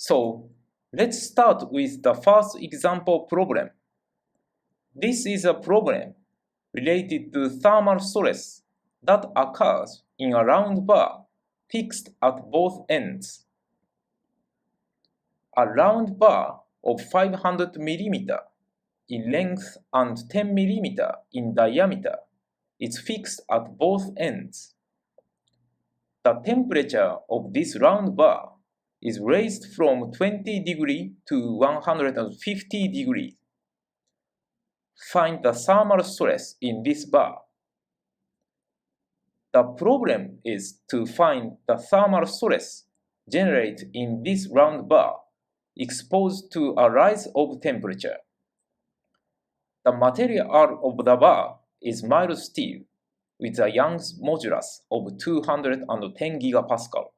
So, let's start with the first example problem. This is a problem related to thermal stress that occurs in a round bar fixed at both ends. A round bar of 500 mm in length and 10 mm in diameter is fixed at both ends. The temperature of this round bar is raised from 20 degrees to 150 degrees. Find the thermal stress in this bar. The problem is to find the thermal stress generated in this round bar exposed to a rise of temperature. The material of the bar is mild steel with a Young's modulus of 210 gigapascal.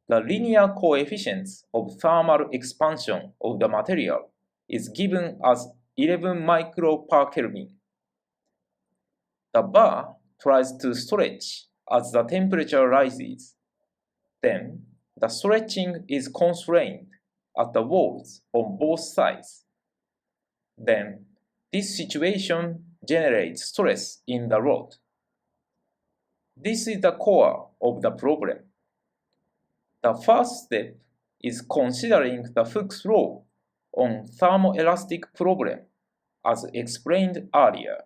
The linear coefficient of thermal expansion of the material is given as 11 micro per Kelvin. The bar tries to stretch as the temperature rises. Then, the stretching is constrained at the walls on both sides. Then, this situation generates stress in the rod. This is the core of the problem. The first step is considering the Hooke's law on thermoelastic problem as explained earlier.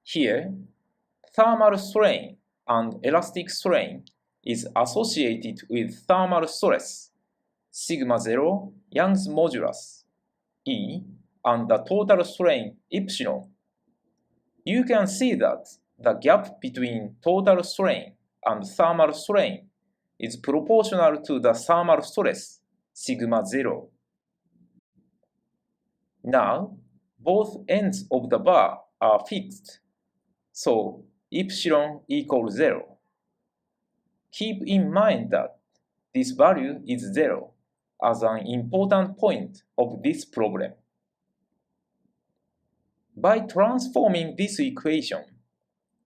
Here, thermal strain and elastic strain is associated with thermal stress, sigma 0, Young's modulus, E, and the total strain, epsilon. You can see that the gap between total strain and thermal strain is proportional to the thermal stress, sigma 0. Now, both ends of the bar are fixed, so epsilon equals 0. Keep in mind that this value is 0 as an important point of this problem. By transforming this equation,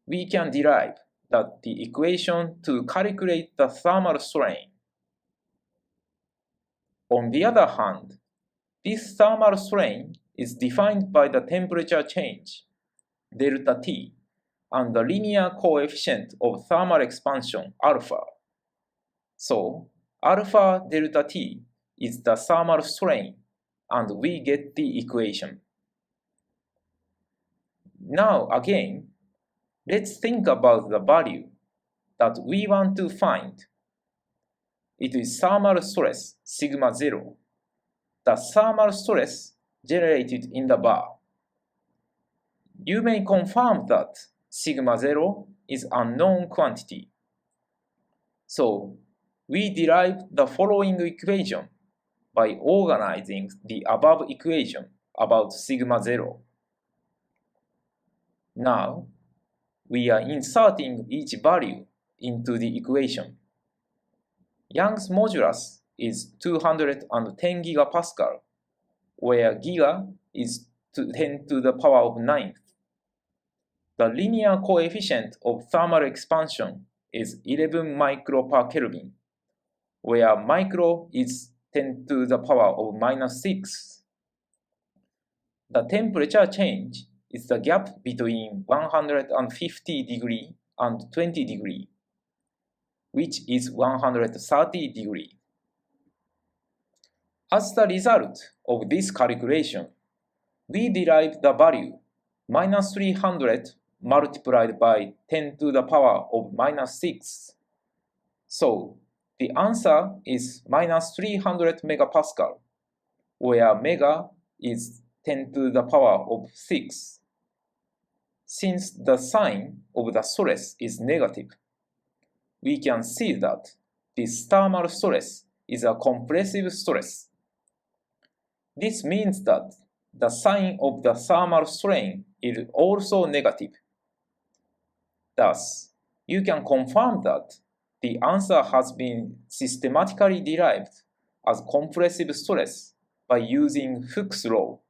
we can derive that the equation to calculate the thermal strain. On the other hand, this thermal strain is defined by the temperature change, delta T, and the linear coefficient of thermal expansion, alpha. So, alpha delta T is the thermal strain, and we get the equation. Now again, let's think about the value that we want to find. It is thermal stress, sigma 0, the thermal stress generated in the bar. You may confirm that sigma 0 is unknown quantity. So, we derive the following equation by organizing the above equation about sigma 0. Now, we are inserting each value into the equation. Young's modulus is 210 gigapascal, where giga is 10 to the power of 9th. The linear coefficient of thermal expansion is 11 micro per Kelvin, where micro is 10 to the power of minus 6. The temperature change is the gap between 150 degree and 20 degree, which is 130 degree. As the result of this calculation, we derive the value minus 300 multiplied by 10 to the power of minus 6. So, the answer is minus 300 megapascal, where mega is 10 to the power of 6. Since the sign of the stress is negative, we can see that this thermal stress is a compressive stress. This means that the sign of the thermal strain is also negative. Thus, you can confirm that the answer has been systematically derived as compressive stress by using Hooke's law.